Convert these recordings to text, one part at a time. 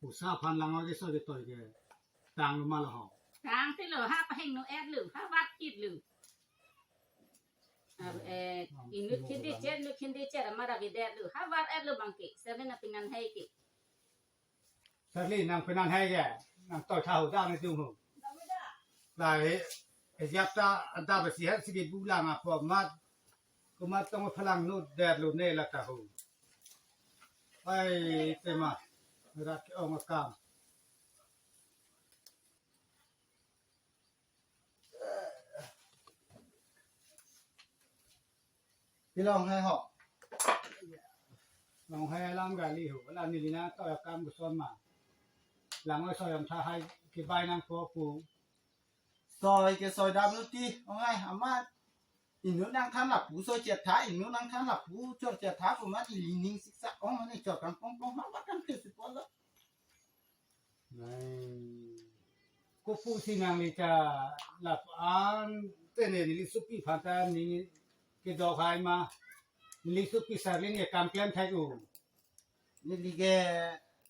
ผู้สาวพันลังเอาไปซอยต่อยแกต่างลงมาละหอทางที่เหลือห้าไปแห่งโนแอดหรือห้าวัดกิดหรืออีนึกคิดได้เจ็ดนึกคิดได้เจ็ดมาราวิเดหรือห้าวัดแอดหรือบางกิเซเว่นเป็นงานให้กิสักลี่นางเป็นนางให้แกนางต่อยเท้าด้านในตู้หูได้ยับตาอันตาไปเสียสิบบุลามาพอมาก็มาต้องพลังนู่นแดดลุ่นเนี่ยละตาหูไปเต็มมารักเอามากามพี่ลองให้เหาะลองให้ลำกาลีหูลำนี่นะต่อยกามกุศลมาหลังว่าซอยท่าให้กี่ใบนางพอปูซอยแกซอยดำนุตีเอาไงอามาอีนู้นนั่งข้างหลับผู้ซอยเจ็ดท้ายอีนู้นนั่งข้างหลับผู้จอดเจ็ดท้ายผมมาอีลิงซิกซักอ๋อมันนี่จอดกันป้องมาวัดกันเกิดสิบวันแล้วก็ปูสินางนี่จะหลับอ่านเต้นนี่ลิสุปีพันธานี่กี่ดอกหายมาลิสุปีสารนี่กำเพียนไทยกูนี่ลิเก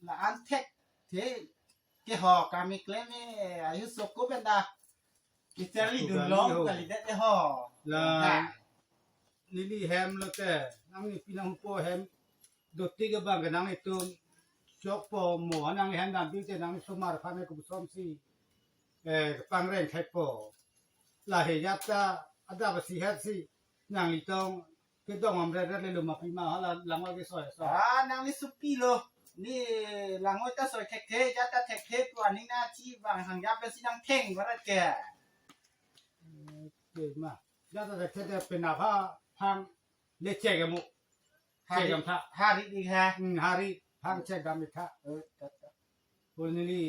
ละอันเทคเทแกหอกามิเคลนี่อายุสกุเป็นดากิจารีดูล้อมกันลิเดหอละนี่แฮมแล้วแต่นางนี่พี่น้องพ่อแฮมดติกบังกันนางนี่ตัวชกปอหมอนางแฮมดันพี่เจนางสมารพันธ์กุศลสีปังเร่งไทยปอลาเฮียตาอัดาบสีเฮสีนางนี่ต้องคือต้องอมเร่เลยลุมาพี่มาฮะหลังว่ากี่ซอยนางนี่สุปีโลนี่หลังว่าจะสอยเทคเทยัดตาเทคเทตัวนี้นะที่บางหังยับเป็นสีนังเท่งว่าแกเก่งมากยัดตาเทคเทเป็นอาภาพังเล็กเจกันมุเจกันท่าฮาริดีค่ะฮาริพังเจกันมิท่าคนนี้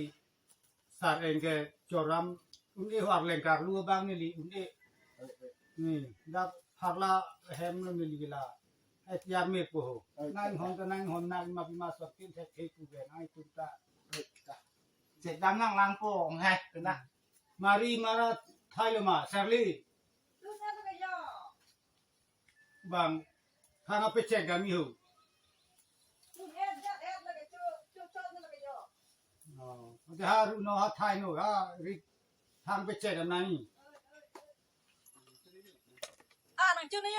สารเองแกจอรำอุ้งเอหักแรงการรัวบางนี่ลีอุ้งเอนี่ดับหักละแฮมแล้วนี่ลีกละไอ้ยามีกูนั่งหอนก็นั่งหอนนั่งมาพิมาสกินเทคเทกูแกนั่งคุณตาเจ็ดดำนั่งล้างโป่งไงเป็นนะมารีมาราไทยเลยมาเซอร์ลี่บางข้างเอาไปเช็คกันมีหูจะหารู้น้องหาไทยหนูฮะริทางไปเช็คกันไหนนังจุนนี่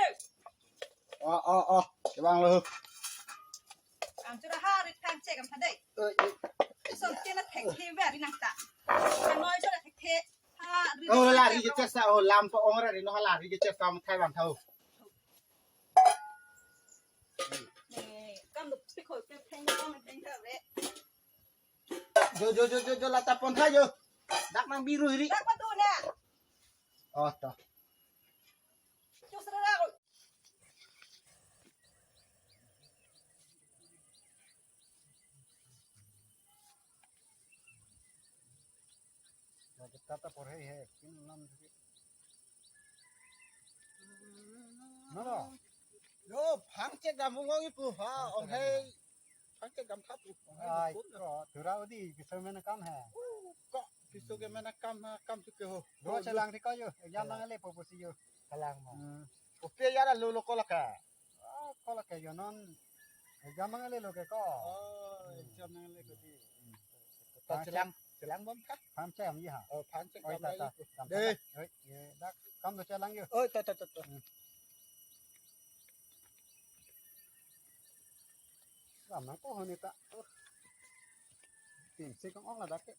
อ๋อจะวางเลยจุนห้าริทางเช็คกันพันได้ส่วนเจ้าแท็กเทแบบนี้นังตาเป็นน้อยช่วยแท็กเทลาดิจะเจ็บสาวลำพระองค์อะไรน้องลาดิจะเจ็บสาวไทยวันเท่าJo lata ponta jo. Dak nang biru ini. Dak patu na. Oh toh. Jo serara ko. Ya kita tak por hai hai. Kin nam thake. Nala. Yo phang che gam ngong ipu ha om hai phang che gam thap pu. Ai ko thura odi kisar mein kam hai. Ko pisu ke mana kam chuke ho. Do chalang thi ko yo. Exam nang le poposi yo. Kalang ma. Ope yara lo ko la ka. Ko la ka yo non. Exam nang le lo ke ko. Exam nang le ko ti. Ta chalang bom ka. Pham che am yi ha. Phang che gam ta. De. Dak kam do chalang yo. Ta. Làm nó có hơn đi ta tìm xe con ốc là đắt đấy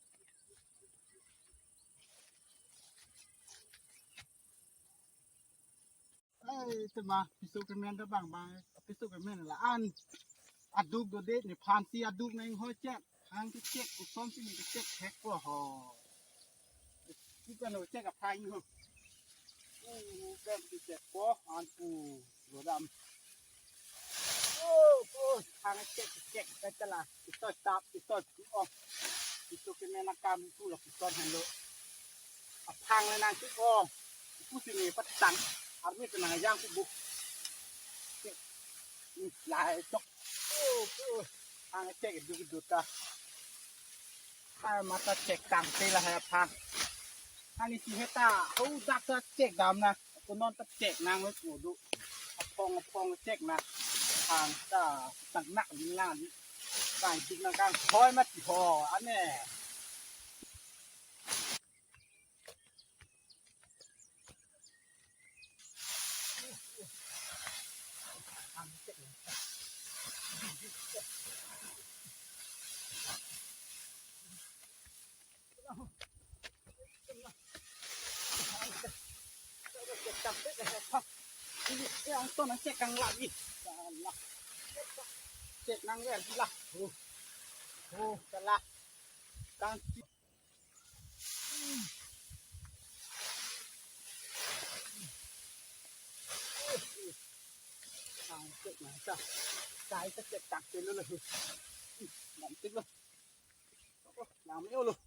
từ mà pisu cái men đó bằng pisu cái men là ăn aduk đồ đấy này phan si aduk này hơi chết hàng cái chết của xóm xin cái chết hết của họ cái con nồi chết gặp hai nữa cái chết của ăn phù đồ đầm hàng chết cái chân là cái tôi tap cái tôi cũng pisu cái men là cam tu là cái con hành lộ hàng này là cái conผู้สิ่งนี้ปัดตังอาร์มีเป็นอะไรย่างผู้บุกลายจกทางเช็คดูดูตาถ้ามาตาเช็คตามตีละฮะพังทางนี้สิเฮตาเขาดักตาเช็คดำนะตัวนอนตาเช็คนางไว้กูดูพองเช็คนะทางตาตั้งหนักยิ่งล่างนี่ การจิกนังการคอยมาพออันนี้จับได้เลยครับนี่เอาต้นนั้นเจ็กกังละอีกเจ็กนางแหวนที่ละโอ้จะละการเอาเจ็กไหนจ้ะใจจะเจ็กตักเป็นเลยหนังติ๊กเลยน้ำไม่เอาเลย